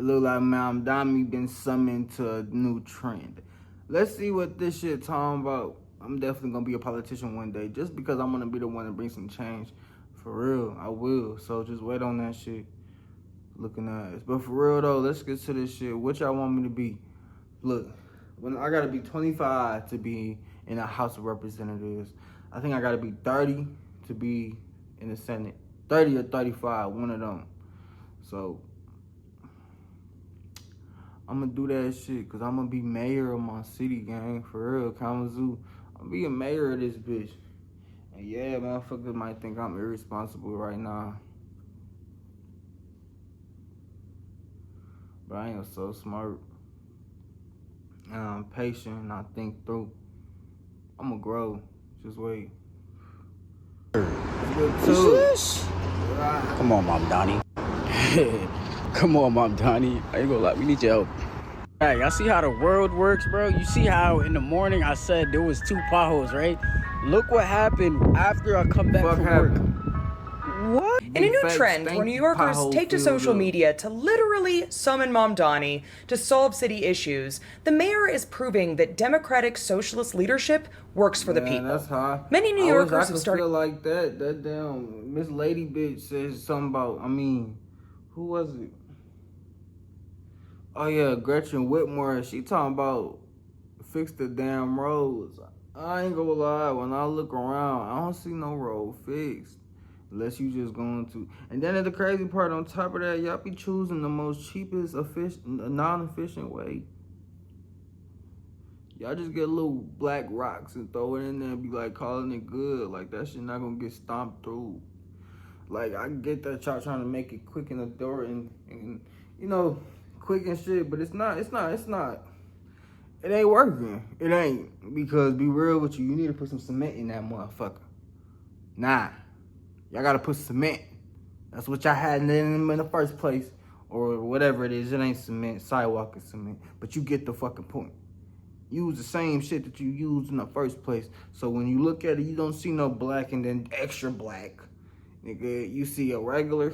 look like Mamdani been summoned to a new trend. Let's see what this shit talking about. I'm definitely gonna be a politician one day, just because I'm gonna be the one to bring some change. For real, I will. So just wait on that shit. Looking at it. But for real though, let's get to this shit. What y'all want me to be? Look, when I gotta be 25 to be in the House of Representatives. I think I gotta be 30 to be in the Senate. 30 or 35, one of them. So I'm gonna do that shit because I'm gonna be mayor of my city, gang. For real, Kalamazoo. I'm gonna be a mayor of this bitch. And yeah, motherfuckers might think I'm irresponsible right now. But I am so smart. And I'm patient and I think through. I'm gonna grow. Just wait. Come on, Mamdani. Come on, Mamdani. I ain't gonna lie, we need your help. Hey, y'all see how the world works, bro? You see how in the morning I said there was 2 potholes, right? Look what happened after I come back from work. What? In a new trend where New Yorkers take to social media to literally summon Mamdani to solve city issues, the mayor is proving that democratic socialist leadership works for the people. That's high. Many New Yorkers have started like that. That damn Miss Lady bitch says something about, who was it? Oh yeah, Gretchen Whitmore. She talking about fix the damn roads. I ain't gonna lie, when I look around, I don't see no road fixed. Unless you just going to. And then the crazy part on top of that, y'all be choosing the most cheapest, non-efficient way. Y'all just get little black rocks and throw it in there and be like calling it good. Like that shit not gonna get stomped through. Like I get that y'all trying to make it quick in the door and you know, quick and shit, but it's not. It ain't working. It ain't. Because be real with you, you need to put some cement in that motherfucker. Nah. Y'all gotta put cement. That's what y'all had in the first place. Or whatever it is. It ain't cement. Sidewalk is cement. But you get the fucking point. Use the same shit that you used in the first place. So when you look at it, you don't see no black and then extra black. Nigga, you see a regular,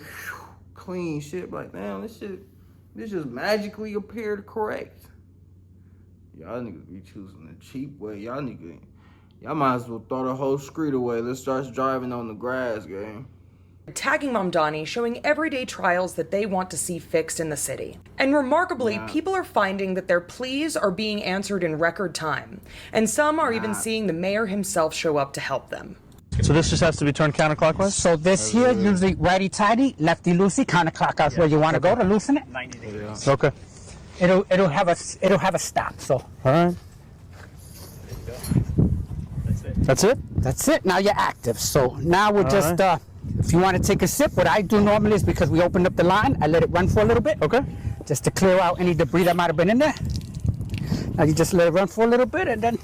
clean shit. Like, damn, this just magically appeared correct. Y'all niggas be choosing the cheap way. Y'all might as well throw the whole street away. Let's start driving on the grass, gang. Tagging Mamdani, showing everyday trials that they want to see fixed in the city. And remarkably, people are finding that their pleas are being answered in record time. And some are even seeing the mayor himself show up to help them. So this just has to be turned counterclockwise? So this here, usually righty-tighty, lefty-loosey, counterclockwise where you want to go to loosen it. 90 degrees. Okay. It'll have a stop, so. All right. That's it? That's it. Now you're active. So now we're just, if you want to take a sip, what I do normally is because we opened up the line, I let it run for a little bit. Okay. Just to clear out any debris that might have been in there. Now you just let it run for a little bit and then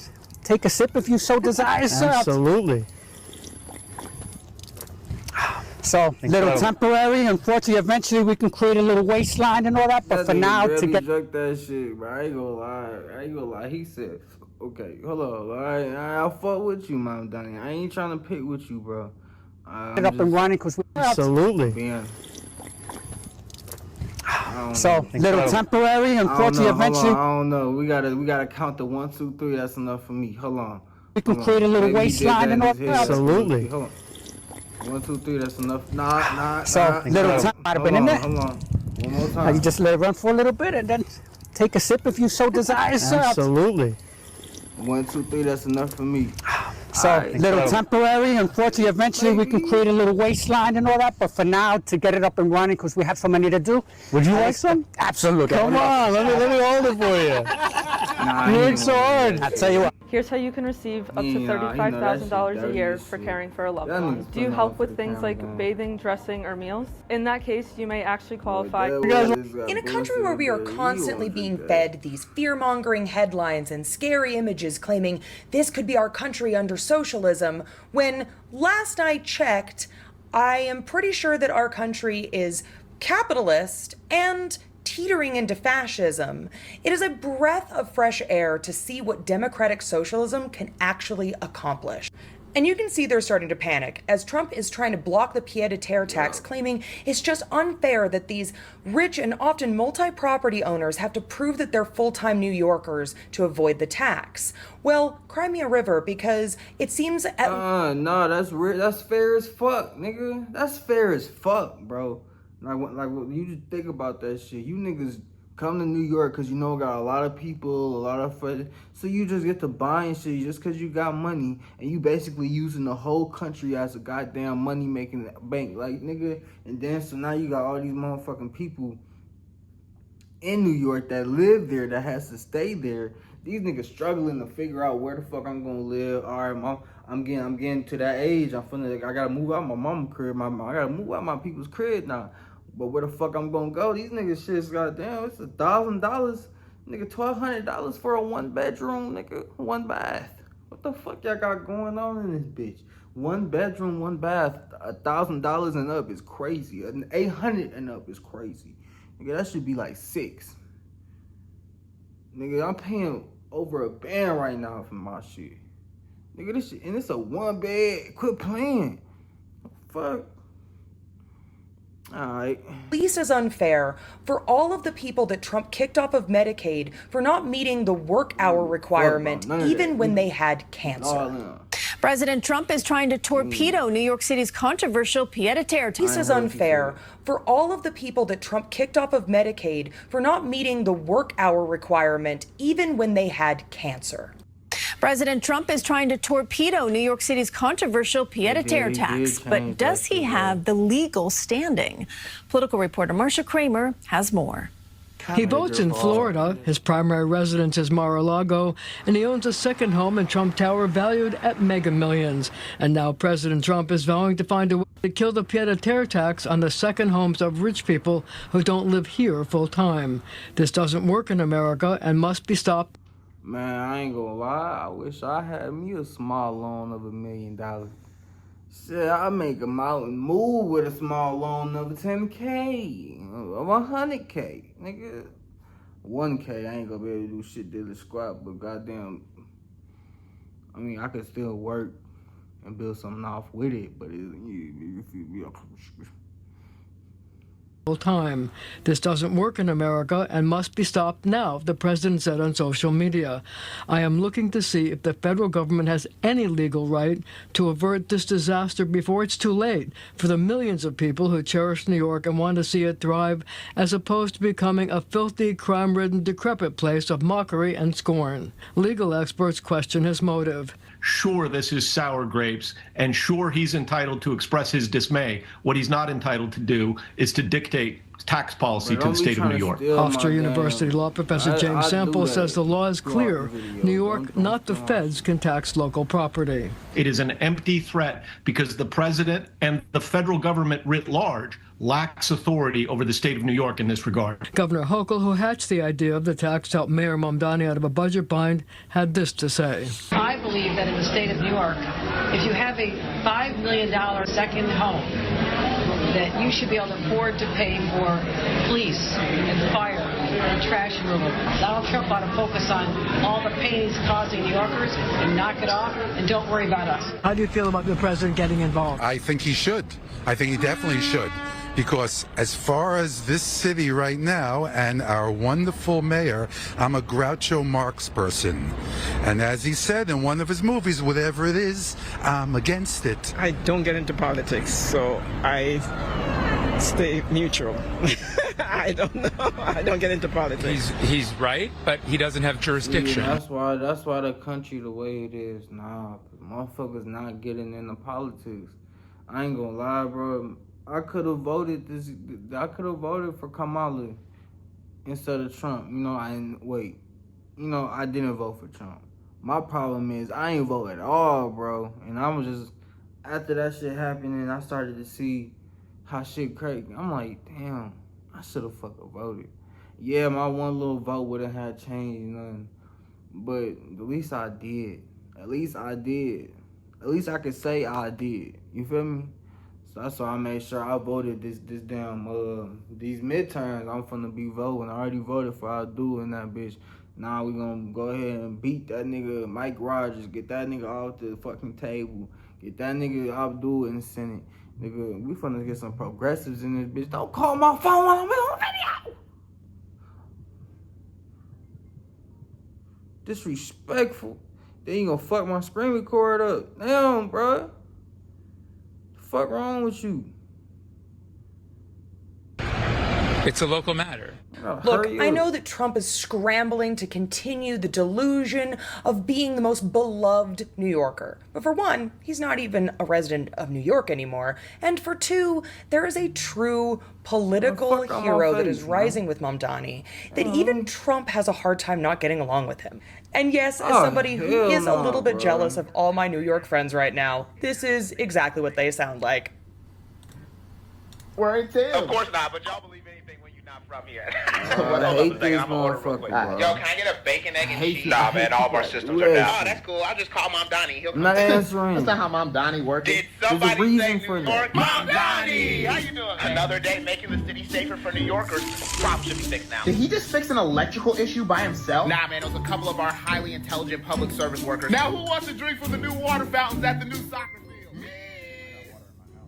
take a sip if you so desire, sir. Absolutely. So, little temporary. Unfortunately, eventually we can create a little waistline and all that. But for now, really to get that shit, bro. I ain't gonna lie. He said, "Okay, hold on. All right, I'll fuck with you, Mamdani. I ain't trying to pick with you, bro. Get up and running because we absolutely. So, little temporary. Unfortunately, eventually. I don't know. We gotta count the 1, 2, 3. That's enough for me. Hold on. We can create a little waistline and all that. Absolutely. Hold on. 1, 2, 3, that's enough. Nah. So, little time might have been in there. Hold on. One more time. Now you just let it run for a little bit and then take a sip if you so desire, sir. Absolutely. 1, 2, 3, that's enough for me. So, little temporary. Unfortunately, eventually we can create a little waistline and all that. But for now, to get it up and running, because we have so many to do. Would you like some? Absolutely. Come on, let me hold it for you. You work so hard. I'll tell you what. Here's how you can receive up to $35,000 a year for caring for a loved one. Do you help with things like bathing, dressing, or meals? In that case, you may actually qualify. In a country where we are constantly being fed these fear-mongering headlines and scary images claiming this could be our country under socialism, when last I checked, I am pretty sure that our country is capitalist and teetering into fascism. It is a breath of fresh air to see what democratic socialism can actually accomplish. And you can see they're starting to panic as Trump is trying to block the pied-à-terre tax, claiming it's just unfair that these rich and often multi-property owners have to prove that they're full-time New Yorkers to avoid the tax. Well, cry me a river, because it seems... No, that's fair as fuck, nigga. That's fair as fuck, bro. Like you just think about that shit. You niggas come to New York because you know got a lot of people, a lot of friends. So you just get to buying shit just because you got money, and you basically using the whole country as a goddamn money making bank, like nigga. And then so now you got all these motherfucking people in New York that live there, that has to stay there. These niggas struggling to figure out where the fuck I'm gonna live. All right, I'm getting to that age. I gotta move out my mama's crib. I gotta move out my people's crib now. But where the fuck I'm gonna go? These niggas shit's goddamn. It's $1,000, nigga. $1,200 for a 1-bedroom, nigga. 1 bath. What the fuck y'all got going on in this bitch? 1 bedroom, 1 bath. $1,000 and up is crazy. $800 and up is crazy. Nigga, that should be like 6. Nigga, I'm paying over $1,000 right now for my shit. Nigga, this shit, and it's a 1 bed. Quit playing. Fuck. All right. At least as unfair for all of the people that Trump kicked off of Medicaid for not meeting the work hour requirement, even when they had cancer. President Trump is trying to torpedo New York City's controversial pied-à-terre tax. This is unfair for all of the people that Trump kicked off of Medicaid for not meeting the work hour requirement, even when they had cancer. President Trump is trying to torpedo New York City's controversial pied-à-terre tax, but does he have the legal standing? Political reporter Marcia Kramer has more. He votes in Florida. His primary residence is Mar-a-Lago, and he owns a second home in Trump Tower valued at mega millions. And now President Trump is vowing to find a way to kill the pied-à-terre tax on the second homes of rich people who don't live here full time. This doesn't work in America and must be stopped. Man, I ain't gonna lie. I wish I had me a small loan of $1 million. Shit, I make a mountain move with a small loan of $10K, of $100K, nigga. $1K, I ain't gonna be able to do shit diddly squat, but goddamn, I mean, I could still work and build something off with it, but time. This doesn't work in America and must be stopped now, the president said on social media. I am looking to see if the federal government has any legal right to avert this disaster before it's too late for the millions of people who cherish New York and want to see it thrive, as opposed to becoming a filthy, crime-ridden, decrepit place of mockery and scorn. Legal experts question his motive. Sure, this is sour grapes, and sure, he's entitled to express his dismay. What he's not entitled to do is to dictate tax policy to the state of New York. Hofstra University law professor James Sample says the law is clear. New York, not the feds, can tax local property. It is an empty threat because the president and the federal government writ large lacks authority over the state of New York in this regard. Governor Hochul, who hatched the idea of the tax to help Mayor Mamdani out of a budget bind, had this to say. I believe that in the state of New York, if you have a $5 million second home, that you should be able to afford to pay for police and fire and trash removal. Donald Trump ought to focus on all the pain he's causing New Yorkers and knock it off, and don't worry about us. How do you feel about the president getting involved? I think he should. I think he definitely should. Because as far as this city right now and our wonderful mayor, I'm a Groucho Marx person. And as he said in one of his movies, whatever it is, I'm against it. I don't get into politics, so I stay neutral. I don't know. I don't get into politics. He's right, but he doesn't have jurisdiction. Yeah, that's why the country the way it is now. Cause motherfuckers not getting into politics. I ain't gonna lie, bro. I could have voted for Kamala instead of Trump. You know, I didn't vote for Trump. My problem is I ain't vote at all, bro. And I was just, after that shit happened and I started to see how shit crazy, I'm like, damn, I should have fucking voted. Yeah, my one little vote wouldn't have changed nothing. But at least I did. At least I could say I did. You feel me? So that's why I made sure I voted these midterms. I'm finna be voting. I already voted for I'll do in that bitch. Now we gonna go ahead and beat that nigga Mike Rogers, get that nigga off the fucking table, Get that nigga Abdul in the Senate. Nigga, we finna get some progressives in this bitch. Don't call my phone while I'm on video. Disrespectful. Then you gonna fuck my screen record up. Damn, bruh. The fuck wrong with you? It's a local matter. Look, I know that Trump is scrambling to continue the delusion of being the most beloved New Yorker. But for one, he's not even a resident of New York anymore. And for two, there is a true political hero that is rising with Mamdani that even Trump has a hard time not getting along with him. And yes, as somebody who is a little bit jealous of all my New York friends right now, this is exactly what they sound like. Where it's Of course not, but y'all believe anything when you're not from here. I hate this motherfucker, bro. Yo, can I get a bacon, egg, and cheese? Nah, man, all of our systems are down. Oh, that's cool. I'll just call Mamdani. He'll come. I'm not answering. That's not how Mamdani works. Did somebody say New York? Mamdani! How you doing? Another day making the city safer for New Yorkers. Problem should be fixed now. Did he just fix an electrical issue by himself? Nah, man, it was a couple of our highly intelligent public service workers. Now, who wants to drink from the new water fountains at the new soccer field? Me!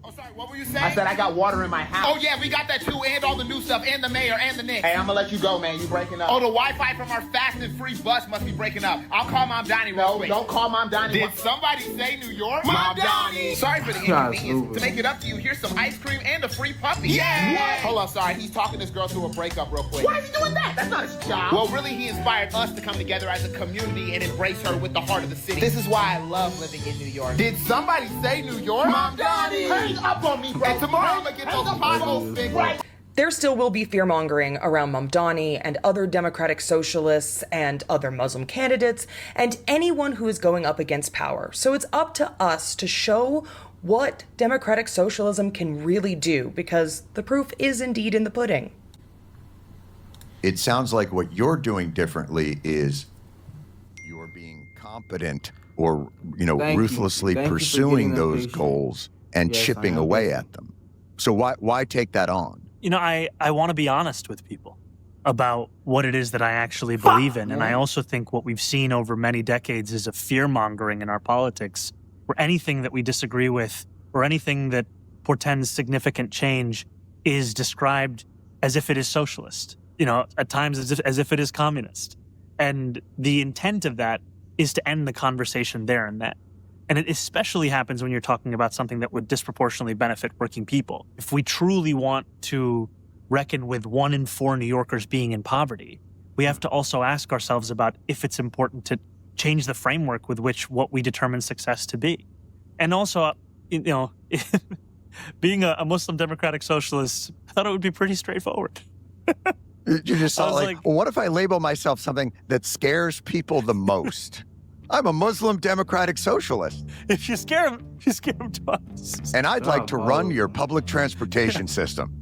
Oh, sorry, what were you saying? I said I got water in my house. Oh, yeah, we got that too, and all the new stuff, and the mayor, and the Knicks. Hey, I'm gonna let you go, man. You breaking up. Oh, the Wi-Fi from our fast and free bus must be breaking up. I'll call Mamdani real quick. Don't call Mamdani. Did somebody say New York? Mamdani! Sorry for the inconvenience. To make it up to you, here's some ice cream and a free puppy. Yeah! What? Hold on, sorry. He's talking this girl through a breakup real quick. Why is he doing that? That's not his job. Well, really, he inspired us to come together as a community and embrace her with the heart of the city. This is why I love living in New York. Did somebody say New York? Mamdani! Hang up on me, bro. And tomorrow I'm gonna get those potholes fixed. Right. There still will be fear-mongering around Mamdani and other Democratic Socialists and other Muslim candidates and anyone who is going up against power. So it's up to us to show what Democratic Socialism can really do, because the proof is indeed in the pudding. It sounds like what you're doing differently is you're being competent or, ruthlessly pursuing those goals and chipping away at them. So why take that on? I want to be honest with people about what it is that I actually believe in. And I also think what we've seen over many decades is a fear-mongering in our politics, where anything that we disagree with or anything that portends significant change is described as if it is socialist, at times as if it is communist. And the intent of that is to end the conversation there and then. And it especially happens when you're talking about something that would disproportionately benefit working people. If we truly want to reckon with 1 in 4 New Yorkers being in poverty, we have to also ask ourselves about if it's important to change the framework with which what we determine success to be. And also, being a Muslim Democratic Socialist, I thought it would be pretty straightforward. You just thought well, what if I label myself something that scares people the most? I'm a Muslim Democratic Socialist. If you scare them twice. And I'd like to run your public transportation system.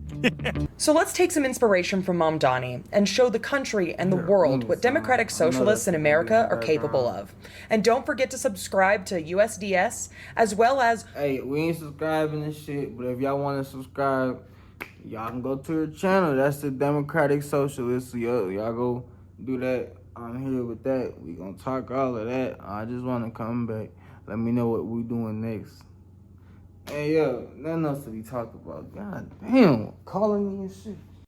So let's take some inspiration from Mamdani and show the country and the world what Democratic Socialists in America are capable of. And don't forget to subscribe to USDS, as well as... Hey, we ain't subscribing and shit, but if y'all want to subscribe, y'all can go to the channel. That's the Democratic Socialists. So y'all go do that. I'm here with that. We gonna talk all of that. I just want to come back. Let me know what we doing next. Hey, yo, nothing else to be talked about. God damn, calling me and shit.